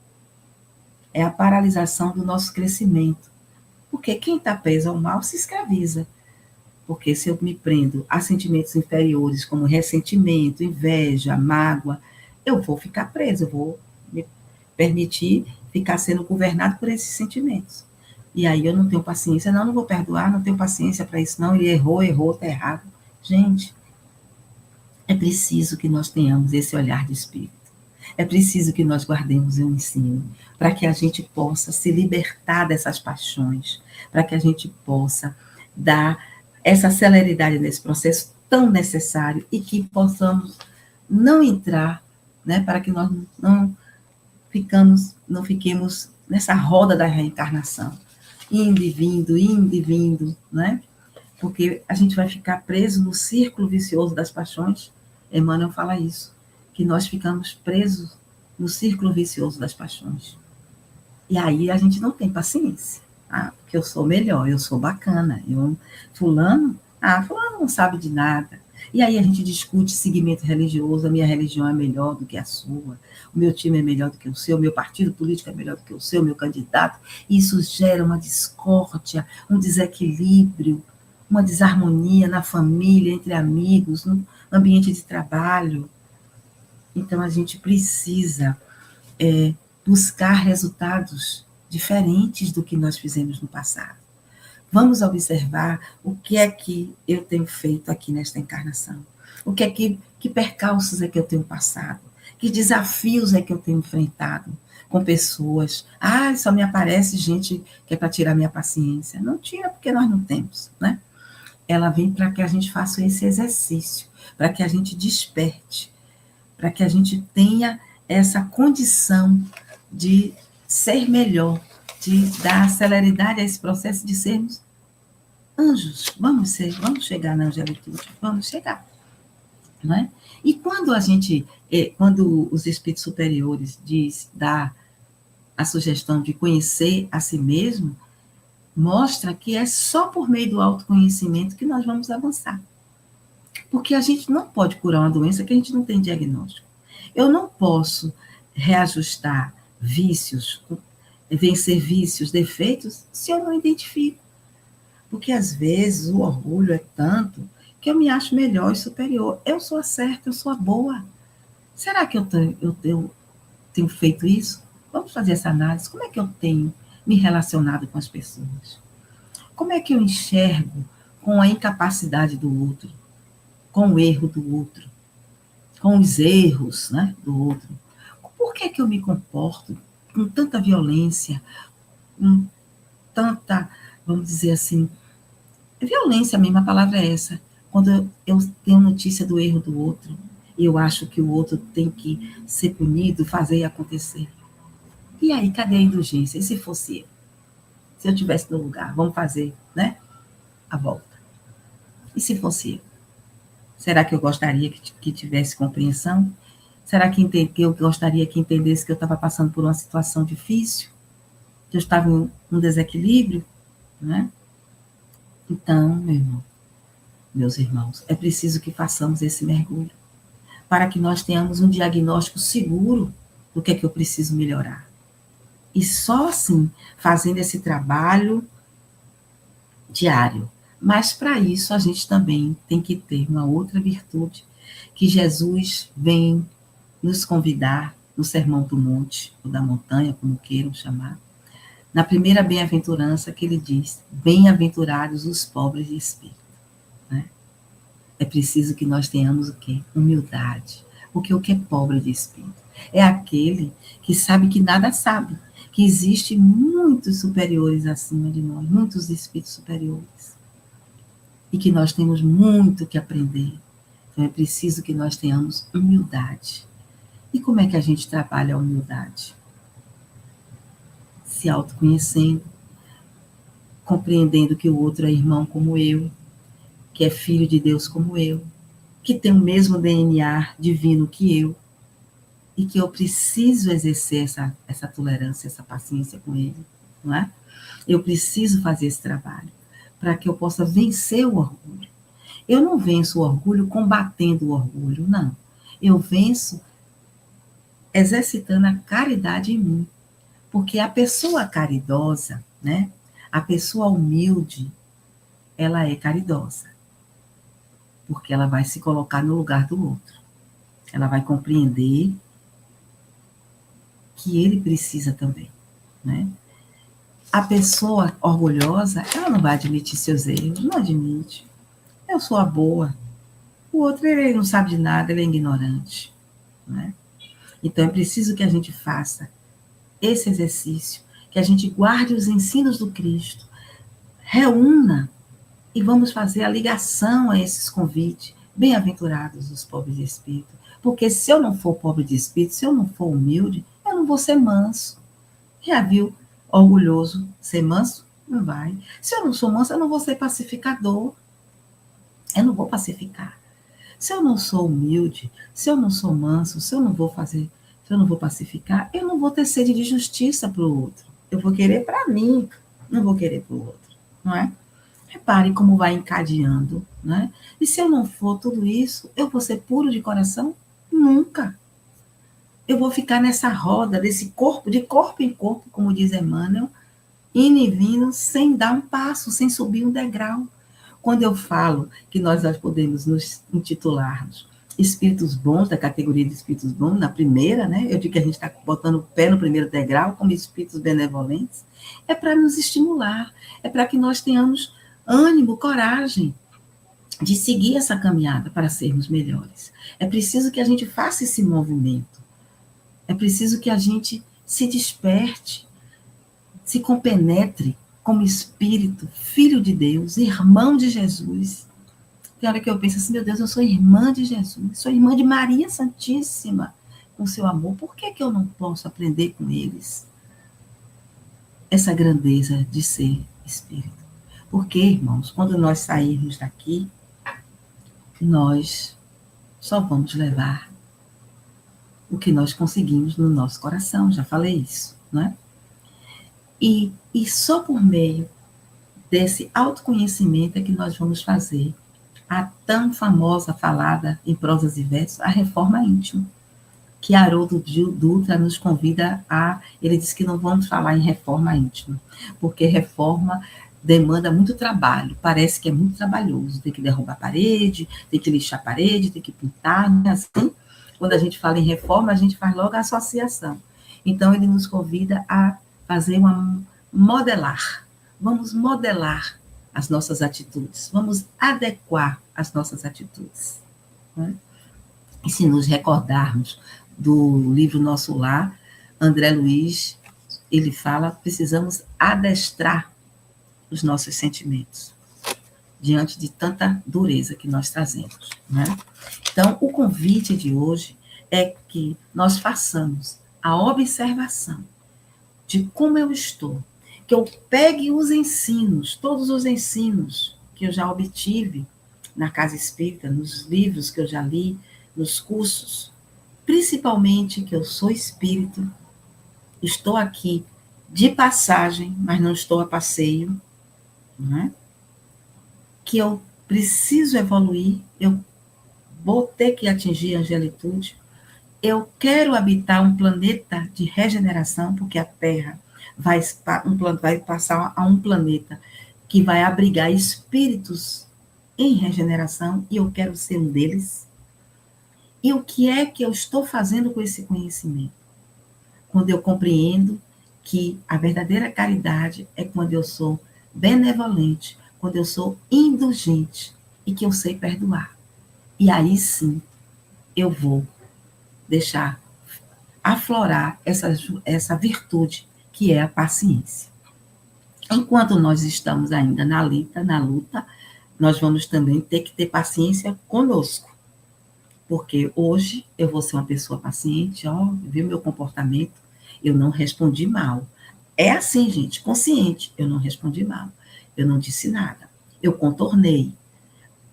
Speaker 2: É a paralisação do nosso crescimento. Porque quem está preso ao mal se escraviza. Porque se eu me prendo a sentimentos inferiores, como ressentimento, inveja, mágoa, eu vou ficar preso, eu vou me permitir ficar sendo governado por esses sentimentos. E aí eu não tenho paciência, não vou perdoar, não tenho paciência para isso, não, ele errou, está errado. Gente, é preciso que nós tenhamos esse olhar de espírito. É preciso que nós guardemos o ensino, para que a gente possa se libertar dessas paixões, para que a gente possa dar essa celeridade nesse processo tão necessário e que possamos não entrar, né, para que nós não fiquemos nessa roda da reencarnação, indo e vindo, né? Porque a gente vai ficar preso no círculo vicioso das paixões. Emmanuel fala isso, que nós ficamos presos no círculo vicioso das paixões. E aí a gente não tem paciência. Porque eu sou melhor, eu sou bacana. Fulano não sabe de nada. E aí a gente discute segmento religioso, a minha religião é melhor do que a sua, o meu time é melhor do que o seu, o meu partido político é melhor do que o seu, o meu candidato. Isso gera uma discórdia, um desequilíbrio, uma desarmonia na família, entre amigos, no ambiente de trabalho. Então a gente precisa buscar resultados diferentes do que nós fizemos no passado. Vamos observar o que é que eu tenho feito aqui nesta encarnação. O que é que percalços é que eu tenho passado. Que desafios é que eu tenho enfrentado com pessoas. Só me aparece gente que é para tirar minha paciência. Não tira porque nós não temos, né? Ela vem para que a gente faça esse exercício, para que a gente desperte, para que a gente tenha essa condição de ser melhor, de dar celeridade a esse processo de sermos anjos. Vamos chegar na angelitude, vamos chegar. Não é? E quando os espíritos superiores dá a sugestão de conhecer a si mesmo, mostra que é só por meio do autoconhecimento que nós vamos avançar. Porque a gente não pode curar uma doença que a gente não tem diagnóstico. Eu não posso reajustar vícios, vencer vícios, defeitos, se eu não identifico. Porque às vezes o orgulho é tanto que eu me acho melhor e superior. Eu sou a certa, eu sou a boa. Será que eu tenho feito isso? Vamos fazer essa análise. Como é que eu tenho me relacionado com as pessoas? Como é que eu enxergo com a incapacidade do outro, com o erro do outro, com os erros, né, do outro? Por que eu me comporto com tanta violência, com tanta, vamos dizer assim, violência mesmo, a palavra é essa. Quando eu tenho notícia do erro do outro, eu acho que o outro tem que ser punido, fazer e acontecer. E aí, cadê a indulgência? E se fosse eu? Se eu estivesse no lugar, vamos fazer, né, a volta. E se fosse eu? Será que eu gostaria que tivesse compreensão? Será que eu gostaria que entendesse que eu estava passando por uma situação difícil? Que eu estava em um desequilíbrio? Né? Então, meus irmãos, é preciso que façamos esse mergulho para que nós tenhamos um diagnóstico seguro do que é que eu preciso melhorar. E só assim, fazendo esse trabalho diário. Mas para isso a gente também tem que ter uma outra virtude que Jesus vem nos convidar no Sermão do Monte, ou da montanha, como queiram chamar. Na primeira bem-aventurança que ele diz, bem-aventurados os pobres de espírito. Né? É preciso que nós tenhamos o quê? Humildade. Porque o que é pobre de espírito? É aquele que sabe que nada sabe, que existe muitos superiores acima de nós, muitos espíritos superiores. E que nós temos muito que aprender. Então é preciso que nós tenhamos humildade. E como é que a gente trabalha a humildade? Se autoconhecendo, compreendendo que o outro é irmão como eu, que é filho de Deus como eu, que tem o mesmo DNA divino que eu, e que eu preciso exercer essa tolerância, essa paciência com ele, não é? Eu preciso fazer esse trabalho para que eu possa vencer o orgulho. Eu não venço o orgulho combatendo o orgulho, não. Eu venço exercitando a caridade em mim. Porque a pessoa caridosa, né? A pessoa humilde, ela é caridosa. Porque ela vai se colocar no lugar do outro. Ela vai compreender que ele precisa também, né? A pessoa orgulhosa, ela não vai admitir seus erros, não admite. Eu sou a boa. O outro, ele não sabe de nada, ele é ignorante, né? Então, é preciso que a gente faça esse exercício, que a gente guarde os ensinos do Cristo, reúna e vamos fazer a ligação a esses convites. Bem-aventurados os pobres de espírito, porque se eu não for pobre de espírito, se eu não for humilde, eu não vou ser manso. Já viu orgulhoso ser manso? Não vai. Se eu não sou manso, eu não vou ser pacificador. Eu não vou pacificar. Se eu não sou humilde, se eu não sou manso, se eu não vou pacificar, eu não vou ter sede de justiça para o outro. Eu vou querer para mim, não vou querer para o outro, não é? Repare como vai encadeando, né? E se eu não for tudo isso, eu vou ser puro de coração? Nunca. Eu vou ficar nessa roda, desse corpo, de corpo em corpo, como diz Emmanuel, indo e vindo, sem dar um passo, sem subir um degrau. Quando eu falo que nós podemos nos intitularmos espíritos bons, da categoria de espíritos bons, na primeira, né? Eu digo que a gente está botando o pé no primeiro degrau, como espíritos benevolentes, é para nos estimular, é para que nós tenhamos ânimo, coragem de seguir essa caminhada para sermos melhores. É preciso que a gente faça esse movimento. É preciso que a gente se desperte, se compenetre como espírito, filho de Deus, irmão de Jesus. Tem hora que eu penso assim, meu Deus, eu sou irmã de Jesus, sou irmã de Maria Santíssima, com seu amor. Por que eu não posso aprender com eles? essa grandeza de ser espírito. Porque, irmãos, quando nós sairmos daqui, nós só vamos levar o que nós conseguimos no nosso coração, já falei isso, não é? E só por meio desse autoconhecimento é que nós vamos fazer a tão famosa, falada em prosas e versos, a reforma íntima, que Haroldo Dutra nos convida a... Ele diz que não vamos falar em reforma íntima, porque reforma demanda muito trabalho, parece que é muito trabalhoso, tem que derrubar a parede, tem que lixar a parede, tem que pintar, né? Assim, quando a gente fala em reforma, a gente faz logo a associação. Então, ele nos convida a fazer modelar. Vamos modelar as nossas atitudes. Vamos adequar as nossas atitudes. Né? E se nos recordarmos do livro Nosso Lar, André Luiz, ele fala, precisamos adestrar os nossos sentimentos diante de tanta dureza que nós trazemos. Né? Então, o convite de hoje é que nós façamos a observação de como eu estou, que eu pegue os ensinos, todos os ensinos que eu já obtive na casa espírita, nos livros que eu já li, nos cursos, principalmente que eu sou espírito, estou aqui de passagem, mas não estou a passeio, né? Que eu preciso evoluir, eu vou ter que atingir a angelitude, eu quero habitar um planeta de regeneração, porque a Terra vai passar a um planeta que vai abrigar espíritos em regeneração, e eu quero ser um deles. E o que é que eu estou fazendo com esse conhecimento? Quando eu compreendo que a verdadeira caridade é quando eu sou benevolente, quando eu sou indulgente e que eu sei perdoar. E aí sim, eu vou deixar aflorar essa virtude que é a paciência. Enquanto nós estamos ainda na luta, nós vamos também ter que ter paciência conosco. Porque hoje eu vou ser uma pessoa paciente, viu meu comportamento, eu não respondi mal. É assim, gente, consciente, eu não respondi mal. Eu não disse nada. Eu contornei.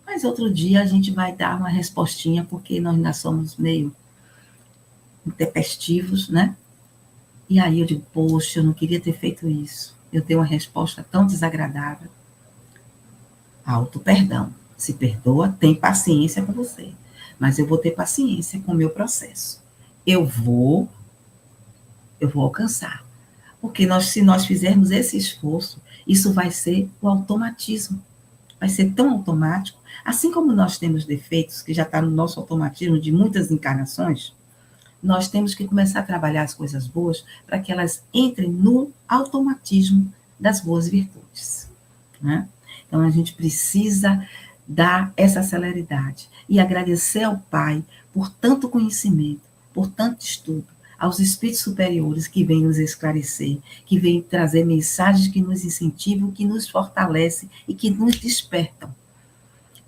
Speaker 2: Mas outro dia a gente vai dar uma respostinha, porque nós ainda somos meio intempestivos, né? E aí eu digo, poxa, eu não queria ter feito isso. Eu dei uma resposta tão desagradável. Auto-perdão. Se perdoa, tem paciência com você. Mas eu vou ter paciência com o meu processo. Eu vou alcançar. Porque se nós fizermos esse esforço, isso vai ser o automatismo. Vai ser tão automático. Assim como nós temos defeitos, que já está no nosso automatismo de muitas encarnações, nós temos que começar a trabalhar as coisas boas para que elas entrem no automatismo das boas virtudes. Né? Então, a gente precisa dar essa celeridade e agradecer ao Pai por tanto conhecimento, por tanto estudo, aos espíritos superiores que vêm nos esclarecer, que vêm trazer mensagens que nos incentivam, que nos fortalecem e que nos despertam,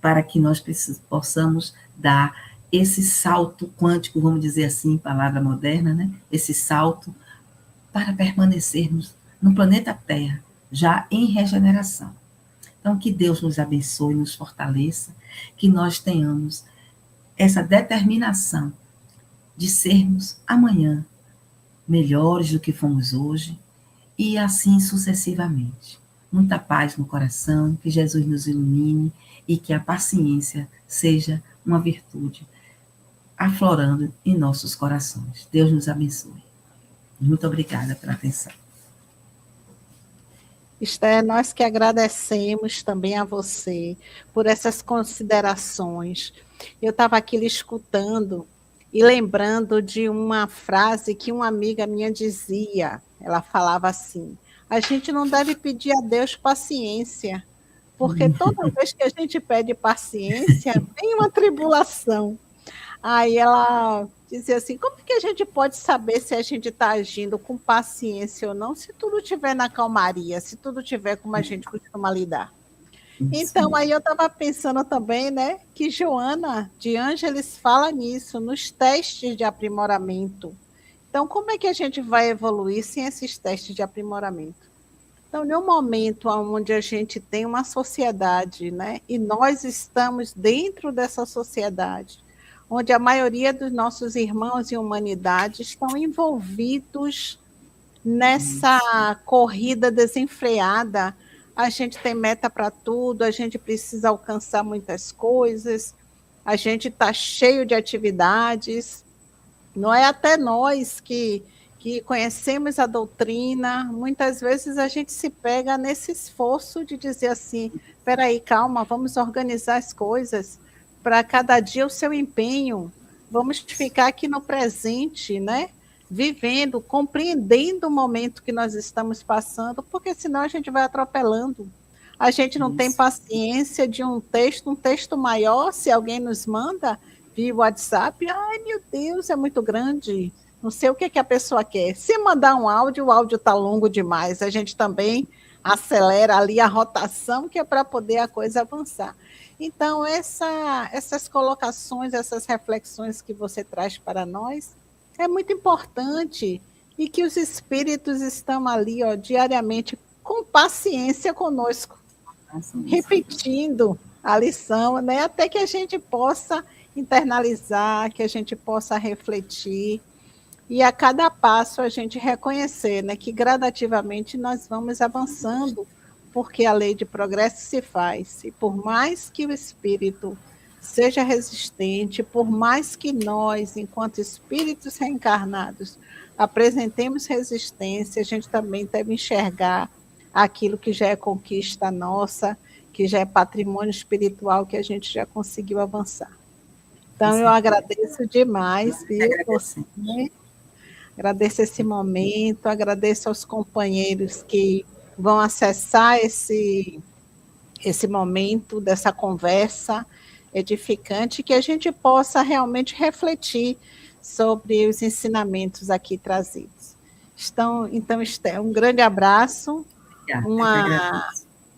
Speaker 2: para que nós possamos dar esse salto quântico, vamos dizer assim, palavra moderna, né? Esse salto para permanecermos no planeta Terra, já em regeneração. Então, que Deus nos abençoe, nos fortaleça, que nós tenhamos essa determinação de sermos amanhã melhores do que fomos hoje, e assim sucessivamente. Muita paz no coração, que Jesus nos ilumine e que a paciência seja uma virtude aflorando em nossos corações. Deus nos abençoe. Muito obrigada pela atenção.
Speaker 1: Esther, nós que agradecemos também a você por essas considerações. Eu estava aqui lhe escutando e lembrando de uma frase que uma amiga minha dizia. Ela falava assim: a gente não deve pedir a Deus paciência, porque toda vez que a gente pede paciência, vem uma tribulação. Aí ela dizia assim: como que a gente pode saber se a gente está agindo com paciência ou não, se tudo estiver na calmaria, se tudo estiver como a gente costuma lidar? Então, aí eu estava pensando também, né, que Joana de Ângeles fala nisso, nos testes de aprimoramento. Então, como é que a gente vai evoluir sem esses testes de aprimoramento? Então, no momento onde a gente tem uma sociedade, né, e nós estamos dentro dessa sociedade, onde a maioria dos nossos irmãos em humanidade estão envolvidos nessa corrida desenfreada, a gente tem meta para tudo, a gente precisa alcançar muitas coisas, a gente está cheio de atividades, não é até nós que conhecemos a doutrina, muitas vezes a gente se pega nesse esforço de dizer assim, espera aí, calma, vamos organizar as coisas para cada dia o seu empenho, vamos ficar aqui no presente, né? Vivendo, compreendendo o momento que nós estamos passando, porque senão a gente vai atropelando. A gente não tem paciência de um texto maior, se alguém nos manda via WhatsApp, ai meu Deus, é muito grande, não sei o que a pessoa quer. Se mandar um áudio, o áudio está longo demais, a gente também acelera ali a rotação, que é para poder a coisa avançar. Então, essas colocações, essas reflexões que você traz para nós, é muito importante, e que os espíritos estão ali, ó, diariamente, com paciência conosco, repetindo a lição, né, até que a gente possa internalizar, que a gente possa refletir, e a cada passo a gente reconhecer, né, que gradativamente nós vamos avançando, porque a lei de progresso se faz, e por mais que o espírito seja resistente, por mais que nós, enquanto espíritos reencarnados, apresentemos resistência, a gente também deve enxergar aquilo que já é conquista nossa, que já é patrimônio espiritual, que a gente já conseguiu avançar. Então, eu agradeço demais, viu, você, né? Agradeço esse momento, agradeço aos companheiros que vão acessar esse momento dessa conversa edificante, que a gente possa realmente refletir sobre os ensinamentos aqui trazidos. Então, Esther, um grande abraço,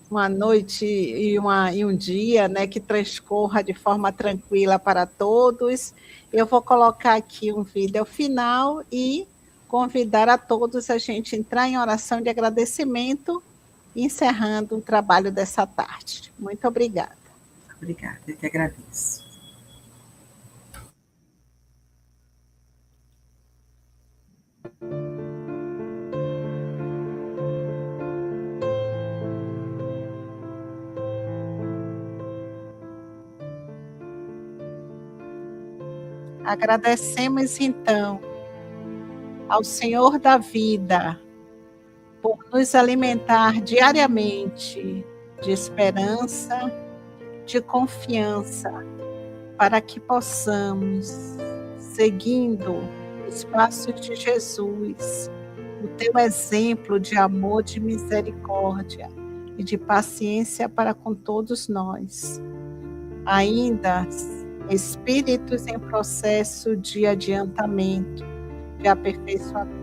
Speaker 1: uma noite e um dia, né, que transcorra de forma tranquila para todos. Eu vou colocar aqui um vídeo ao final e convidar a todos a gente entrar em oração de agradecimento, encerrando o trabalho dessa tarde. Muito obrigada.
Speaker 2: Obrigada, eu que agradeço.
Speaker 1: Agradecemos, então, ao Senhor da vida, por nos alimentar diariamente de esperança, de confiança, para que possamos, seguindo os passos de Jesus, o teu exemplo de amor, de misericórdia e de paciência para com todos nós, ainda espíritos em processo de adiantamento, de aperfeiçoamento,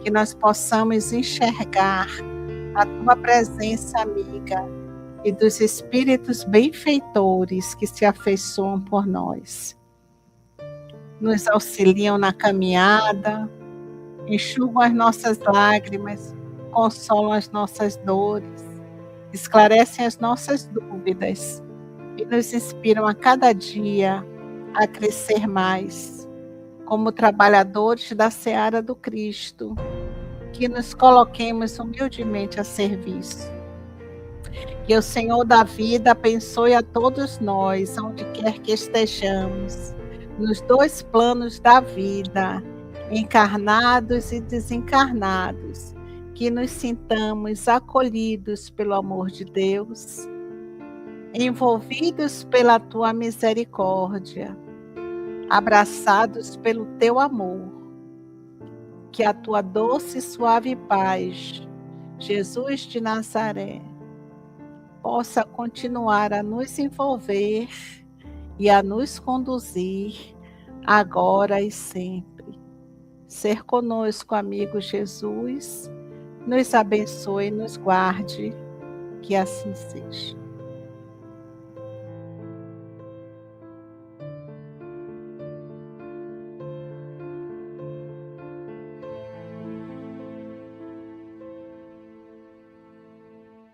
Speaker 1: que nós possamos enxergar a tua presença amiga e dos espíritos benfeitores que se afeiçoam por nós. Nos auxiliam na caminhada, enxugam as nossas lágrimas, consolam as nossas dores, esclarecem as nossas dúvidas e nos inspiram a cada dia a crescer mais, como trabalhadores da seara do Cristo, que nos coloquemos humildemente a serviço. Que o Senhor da vida abençoe a todos nós, onde quer que estejamos, nos dois planos da vida, encarnados e desencarnados, que nos sintamos acolhidos pelo amor de Deus, envolvidos pela tua misericórdia, abraçados pelo teu amor, que a tua doce e suave paz, Jesus de Nazaré, possa continuar a nos envolver e a nos conduzir agora e sempre. Ser conosco, amigo Jesus, nos abençoe e nos guarde, que assim seja.